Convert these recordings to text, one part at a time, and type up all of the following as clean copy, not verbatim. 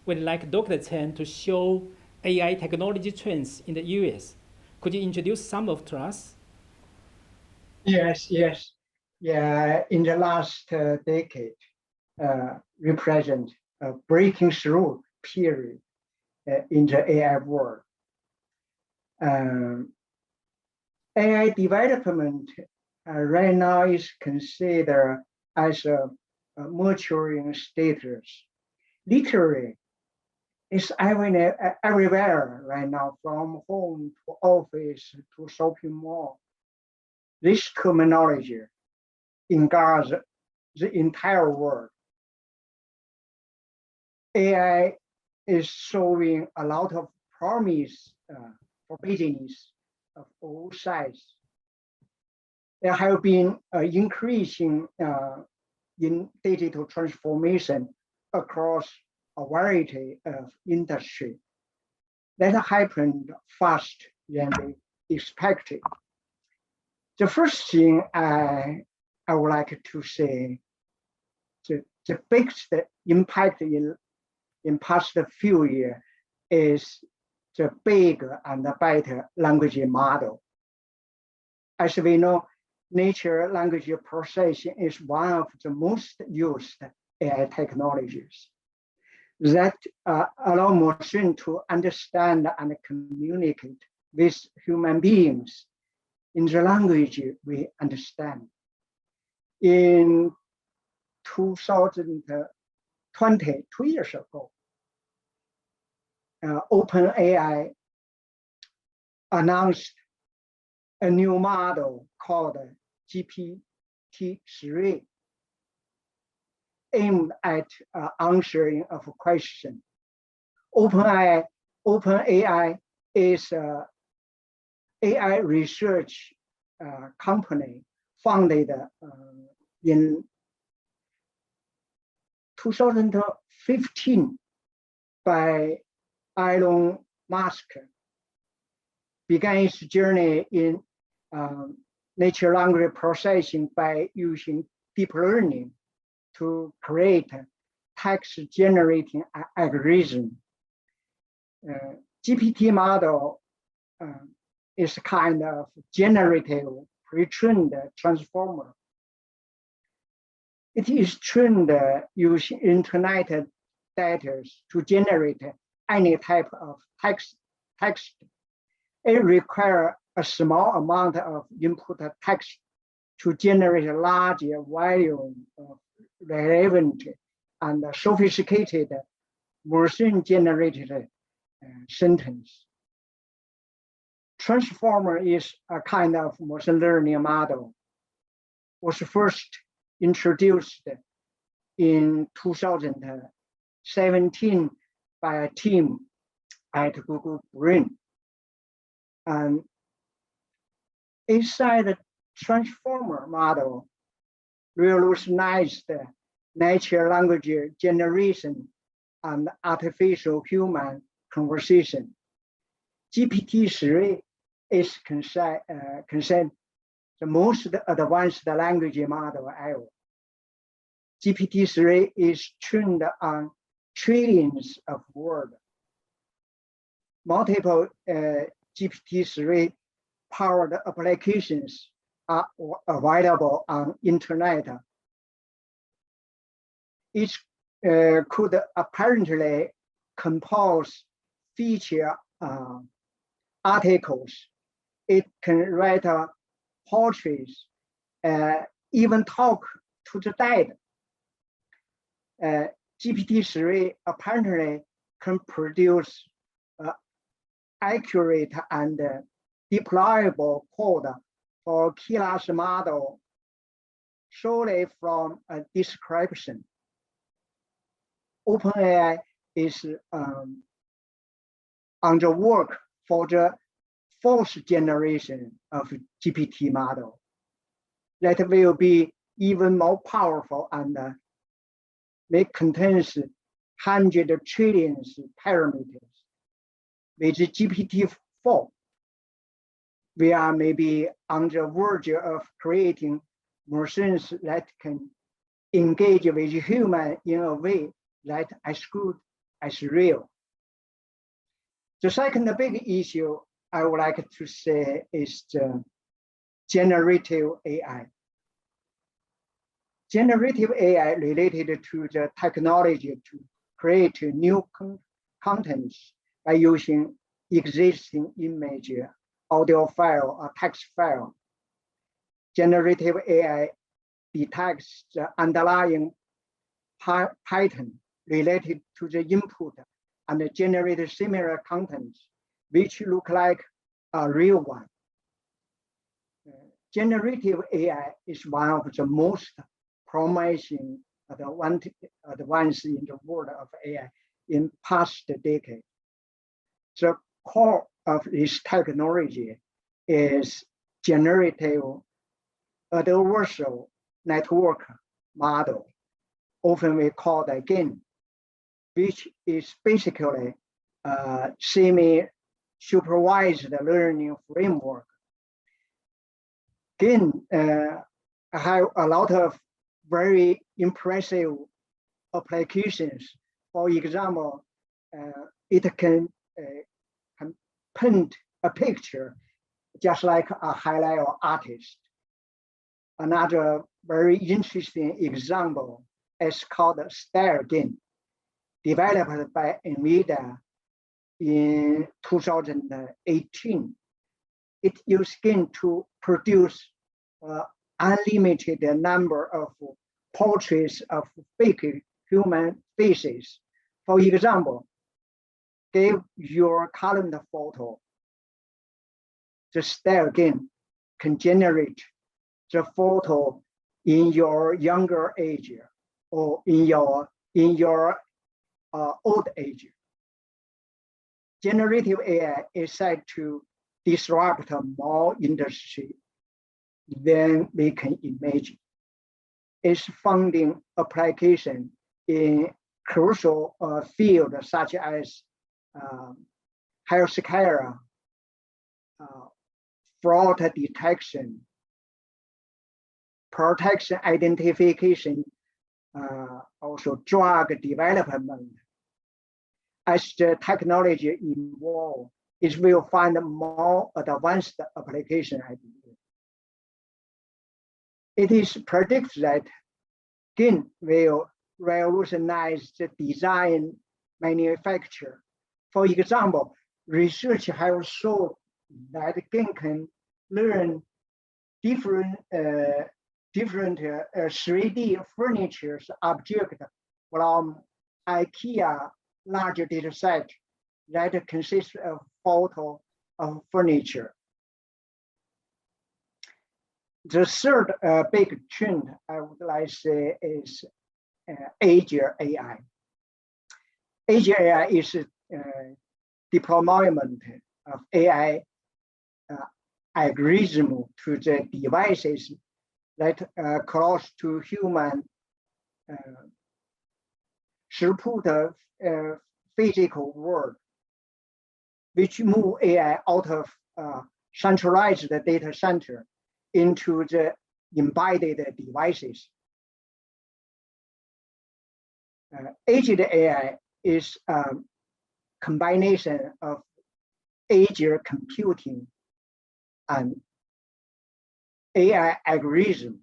would like Dr. Cheng to show AI technology trends in the US. Could you introduce some of to us? Yes. Yeah, in the last decade, represent a breaking through period in the AI world. AI development right now is considered as a maturing status. Literally, it's everywhere right now, from home to office to shopping mall. This terminology engages the entire world. AI is showing a lot of promise for business of all sizes. There have been increasing in digital transformation across a variety of industries. That happened fast than we expected. The first thing I would like to say, the biggest impact in past few years is the big and better language model. As we know, natural language processing is one of the most used AI technologies that allow machine to understand and communicate with human beings in the language we understand. In 2020, 2 years ago, OpenAI announced a new model called GPT-3, aimed at answering of a question. OpenAI is an AI research company founded in 2015 by Elon Musk. Began its journey in natural language processing by using deep learning to create text generating algorithm. GPT model is a kind of generative pre-trained transformer. It is trained using internet data to generate any type of text. It requires a small amount of input text to generate a large volume of relevant and sophisticated machine-generated sentence. Transformer is a kind of machine learning model. Was first introduced in 2017 by a team at Google Brain. And inside the transformer model, revolutionized natural language generation and artificial human conversation. GPT-3 is considered the most advanced language model ever. GPT-3 is trained on trillions of words. Multiple GPT-3 powered applications are available on internet. Each could apparently compose feature articles. It can write portraits, even talk to the dead. GPT-3 apparently can produce accurate and deployable code for key-class model solely from a description. OpenAI is on the work for the fourth generation of GPT model that will be even more powerful and may contains 100 trillion parameters. With GPT-4, we are maybe on the verge of creating machines that can engage with humans in a way that as good as real. The second big issue I would like to say is the generative AI. Generative AI related to the technology to create new contents by using existing image, audio file, or text file. Generative AI detects the underlying pattern related to the input and generate similar contents which look like a real one. Generative AI is one of the most promising advances in the world of AI in past decade. The core of this technology is generative adversarial network model, often we call it GAN, which is basically a semi-supervised learning framework. GAN have a lot of very impressive applications. For example, it can paint a picture just like a high-level artist. Another very interesting example is called Style GAN, developed by NVIDIA in 2018. It uses GAN to produce unlimited number of portraits of fake human faces. For example, give your current photo, the Style GAN can generate the photo in your younger age or in your old age. Generative AI is said to disrupt more industry than we can imagine. It's finding application in crucial fields such as healthcare, fraud detection, protection identification, also drug development. As the technology evolves, it will find more advanced application, I believe. It is predicted that GAN will revolutionize the design manufacture. For example, research has shown that GAN can learn different 3D furniture objects from IKEA large data set that consists of photo of furniture. The third big trend I would like to say is Azure AI. Azure AI is deployment of AI algorithm to the devices that close to human support physical world, which move AI out of centralized data center into the embedded devices. Azure AI is a combination of Azure computing and AI algorithm.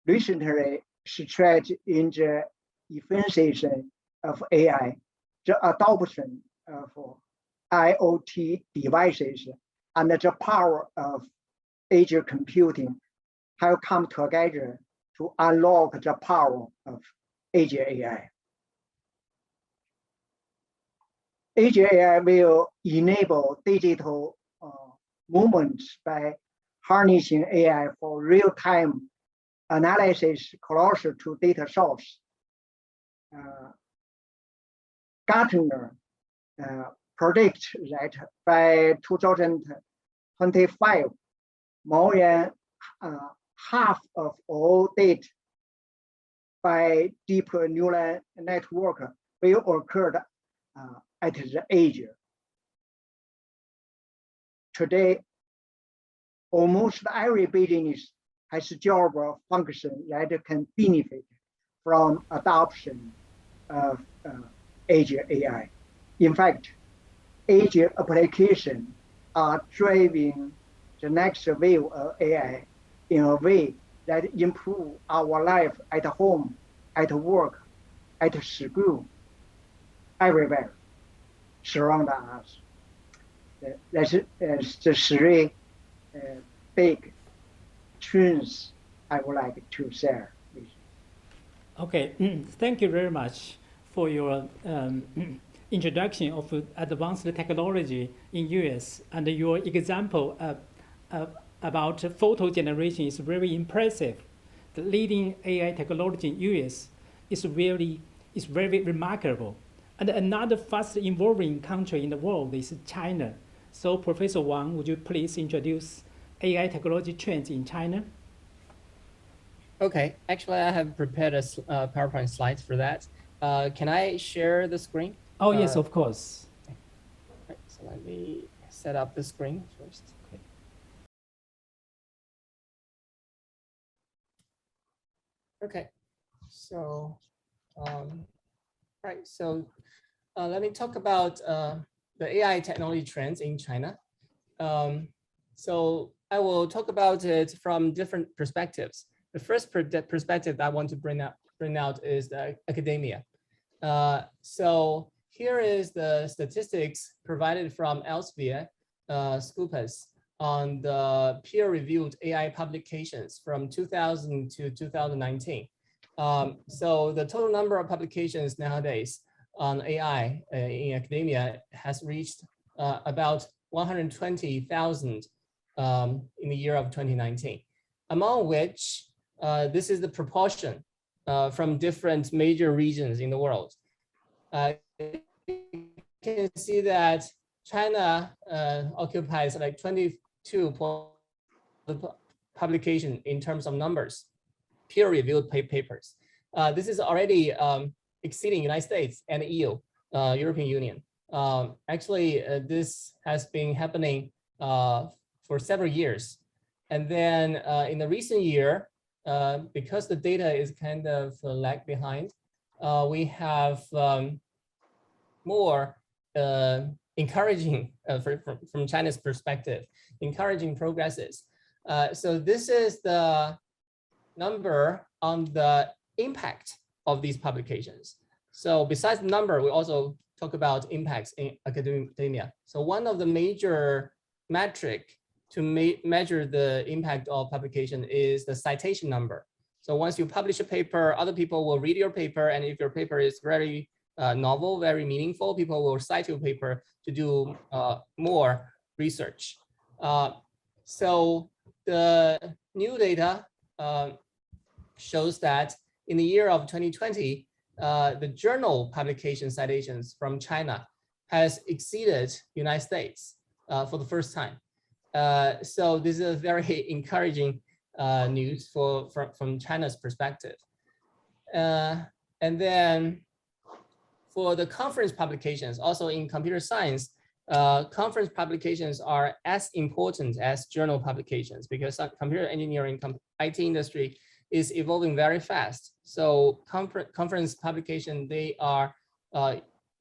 Recently, stretched in the efficiency of AI, the adoption of IoT devices, and the power of Azure computing have come together to unlock the power of Azure AI. Azure AI will enable digital movements by harnessing AI for real-time analysis closer to data source. Gartner predicts that by 2025, more than half of all data by deep neural network will occur at the Azure. Today, almost every business has a job function that can benefit from adoption of edge AI. In fact, edge applications are driving the next wave of AI in a way that improve our life at home, at work, at school, everywhere surround us. That's the three big trends I would like to share with you. Okay, thank you very much for your introduction of advanced technology in US, and your example about photo generation is very impressive. The leading AI technology in US is very remarkable. And another fast evolving country in the world is China. So Professor Wang, would you please introduce AI technology trends in China? Okay, actually I have prepared a PowerPoint slides for that. Can I share the screen? Oh, yes, of course. Right, so let me set up the screen first. Okay. Okay, so, right, so let me talk about the AI technology trends in China. So I will talk about it from different perspectives. The first perspective I want to bring out is the academia. So here is the statistics provided from Elsevier, Scopus, on the peer-reviewed AI publications from 2000 to 2019. So the total number of publications nowadays on AI in academia has reached about 120,000 in the year of 2019, among which this is the proportion from different major regions in the world. You can see that China occupies like 22 publication in terms of numbers, peer-reviewed papers. This is already exceeding United States and EU, European Union. Actually, this has been happening for several years. And then in the recent year, because the data is kind of lag behind, we have more encouraging, from China's perspective, encouraging progresses. So this is the number on the impact of these publications. So besides the number, we also talk about impacts in academia. So one of the major metric to measure the impact of publication is the citation number. So once you publish a paper, other people will read your paper, and if your paper is very novel, very meaningful, people will cite your paper to do more research. So the new data shows that in the year of 2020, the journal publication citations from China has exceeded United States for the first time. So this is a very encouraging news from China's perspective. And then for the conference publications, also in computer science, conference publications are as important as journal publications because computer engineering, IT industry is evolving very fast. So conference publication, they are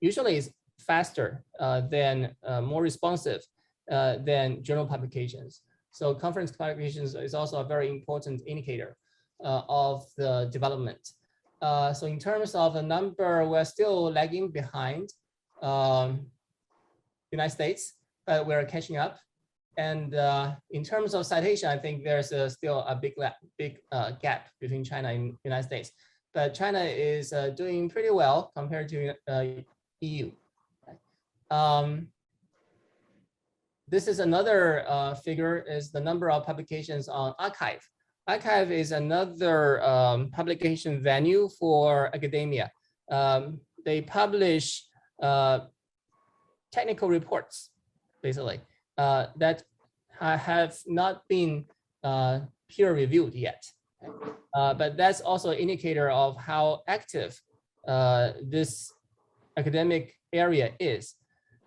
usually faster than more responsive than journal publications. So conference publications is also a very important indicator of the development. So in terms of the number, we're still lagging behind United States, but we're catching up. And in terms of citation, I think there's still a big gap between China and United States. But China is doing pretty well compared to EU. This is another figure, is the number of publications on arXiv. arXiv is another publication venue for academia. They publish technical reports, basically, that have not been peer reviewed yet. But that's also an indicator of how active this academic area is.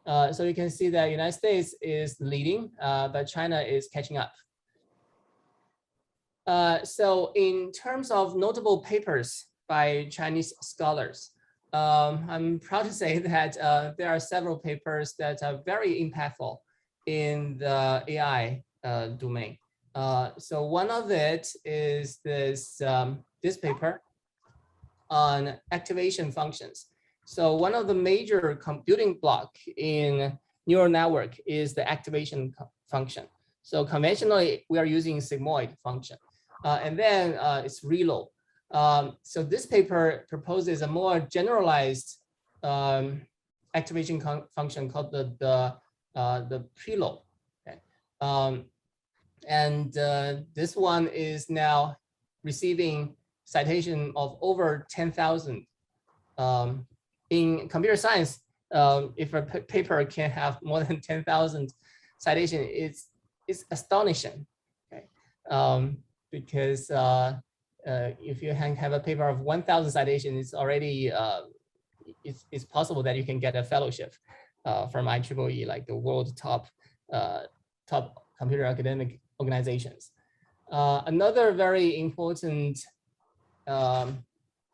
So you can see that the United States is leading, but China is catching up. So in terms of notable papers by Chinese scholars, I'm proud to say that there are several papers that are very impactful in the AI domain. So one of it is this, this paper on activation functions. So one of the major computing block in neural network is the activation function. So conventionally, we are using sigmoid function. And then it's reload. So this paper proposes a more generalized activation function called the preload. Okay. This one is now receiving citation of over 10,000. In computer science, if a paper can have more than 10,000 citation, it's astonishing. Okay. Because if you have a paper of 1,000 citation, it's already it's possible that you can get a fellowship from IEEE, like the world top computer academic organizations. Another very important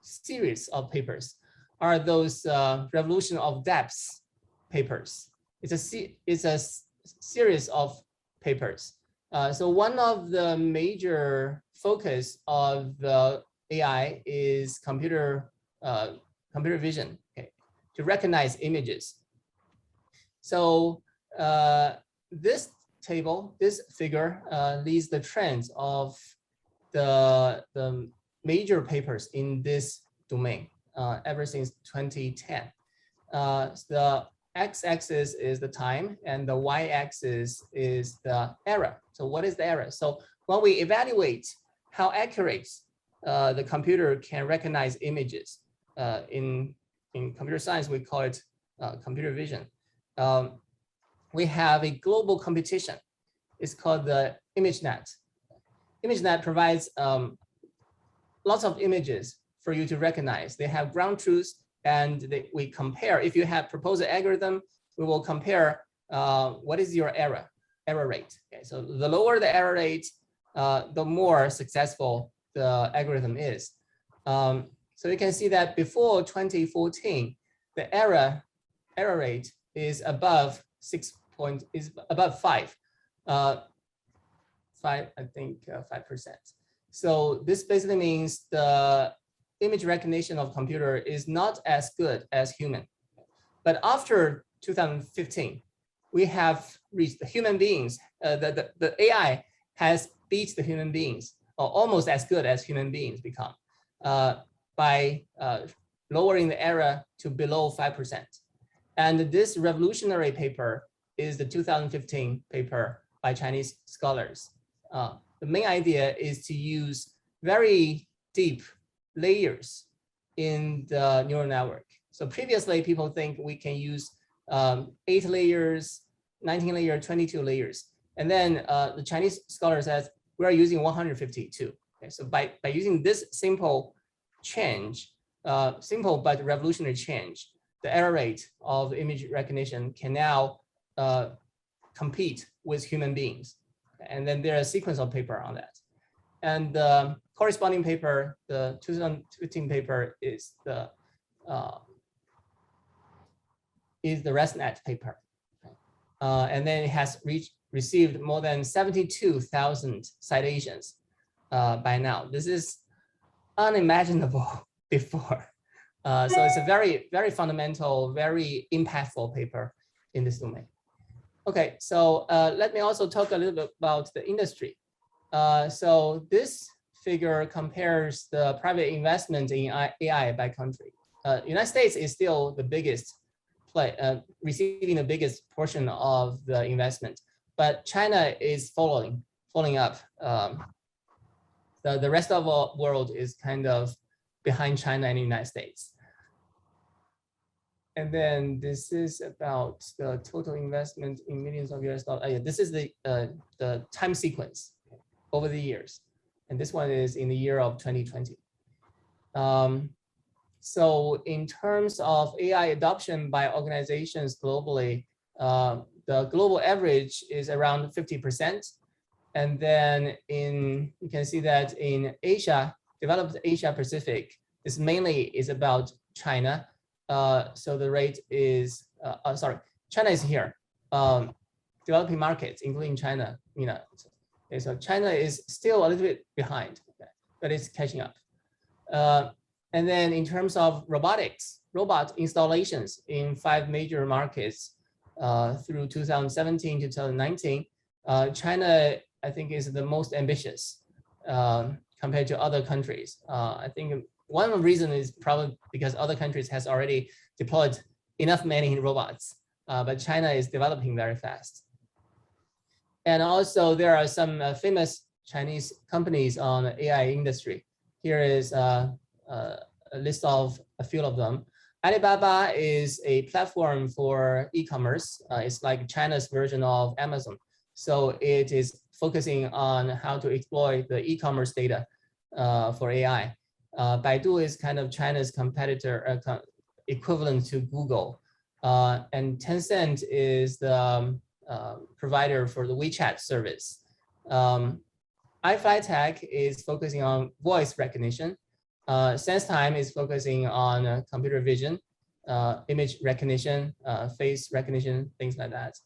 series of papers are those revolution of depths papers. It's a series of papers. So one of the major focus of the AI is computer vision, okay, to recognize images. So this table, this figure leads the trends of the major papers in this domain ever since 2010. The x-axis is the time and the y-axis is the error. So what is the error? So when we evaluate how accurate the computer can recognize images, in computer science, we call it computer vision. We have a global competition. It's called the ImageNet. ImageNet provides lots of images for you to recognize. They have ground truths, and we compare. If you have proposed an algorithm, we will compare what is your error rate. Okay, so the lower the error rate, the more successful the algorithm is. So you can see that before 2014, the error rate is above 5. 5%. So this basically means the image recognition of computer is not as good as human. But after 2015, we have reached the human beings. The AI has beat the human beings, or almost as good as human beings become, by lowering the error to below 5%. And this revolutionary paper is the 2015 paper by Chinese scholars. The main idea is to use very deep layers in the neural network. So previously, people think we can use 8 layers, 19 layers, 22 layers. And then the Chinese scholar says, we are using 152. Okay, so by using this simple change, simple but revolutionary change, the error rate of image recognition can now compete with human beings. And then there are a sequence of paper on that. And the corresponding paper, the 2015 paper, is the ResNet paper. And then it has received more than 72,000 citations by now. This is unimaginable before. So it's a very, very fundamental, very impactful paper in this domain. Okay, so let me also talk a little bit about the industry. So this figure compares the private investment in AI by country. United States is still the biggest receiving the biggest portion of the investment, but China is following up. The rest of the world is kind of behind China and the United States. And then this is about the total investment in millions of US dollars. Yeah, this is the time sequence over the years. And this one is in the year of 2020. So in terms of AI adoption by organizations globally, the global average is around 50%. And then you can see that in Asia, developed Asia Pacific, this mainly is about China. So the rate is, China is here. Developing markets, including China, okay, so China is still a little bit behind, okay, but it's catching up. And then in terms of robotics, robot installations in 5 major markets through 2017 to 2019, China, I think, is the most ambitious compared to other countries. I think one reason is probably because other countries has already deployed enough many robots, but China is developing very fast. And also there are some famous Chinese companies on the AI industry. Here is a list of a few of them. Alibaba is a platform for e-commerce. It's like China's version of Amazon. So it is focusing on how to exploit the e-commerce data for AI. Baidu is kind of China's competitor, equivalent to Google. And Tencent is the provider for the WeChat service. iFlyTech is focusing on voice recognition. SenseTime is focusing on computer vision, image recognition, face recognition, things like that.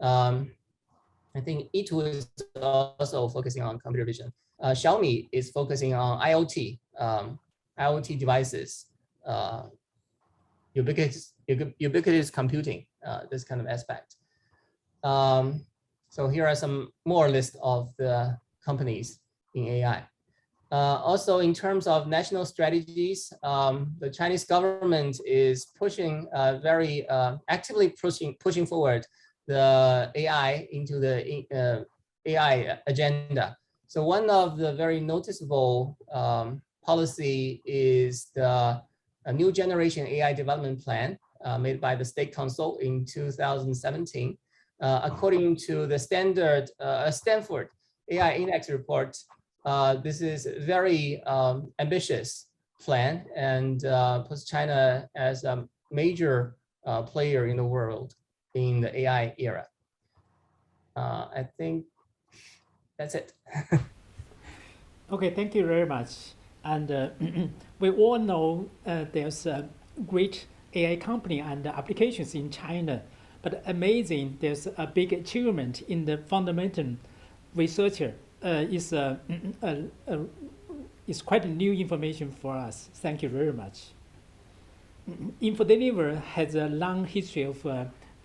I think E2 is also focusing on computer vision. Xiaomi is focusing on IoT, IoT devices, ubiquitous computing, this kind of aspect. So here are some more lists of the companies in AI. Also, in terms of national strategies, the Chinese government is pushing very actively pushing forward the AI into the AI agenda. So one of the very noticeable policy is the new generation AI development plan made by the State Council in 2017. According to the standard Stanford AI Index report, this is a very ambitious plan and puts China as a major player in the world in the AI era. I think that's it. Okay, thank you very much. And we all know there's a great AI company and applications in China, but amazing, there's a big achievement in the fundamental researcher. Is quite new information for us. Thank you very much. InfoDeliver has a long history of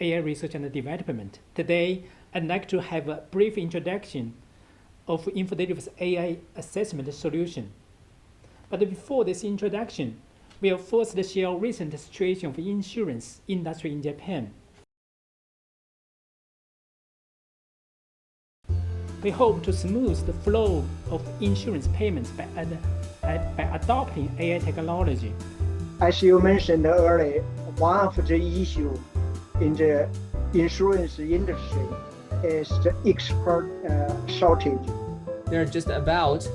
AI research and development. Today, I'd like to have a brief introduction of InfoDeliver's AI assessment solution. But before this introduction, we'll first share recent situation of the insurance industry in Japan. We hope to smooth the flow of insurance payments by adopting AI technology. As you mentioned earlier, one of the issues in the insurance industry is the expert shortage. They're just about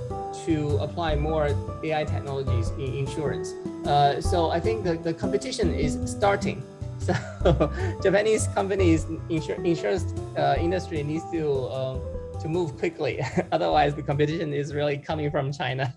to apply more AI technologies in insurance. So I think the competition is starting. So Japanese companies, insurance industry needs to move quickly. Otherwise, the competition is really coming from China.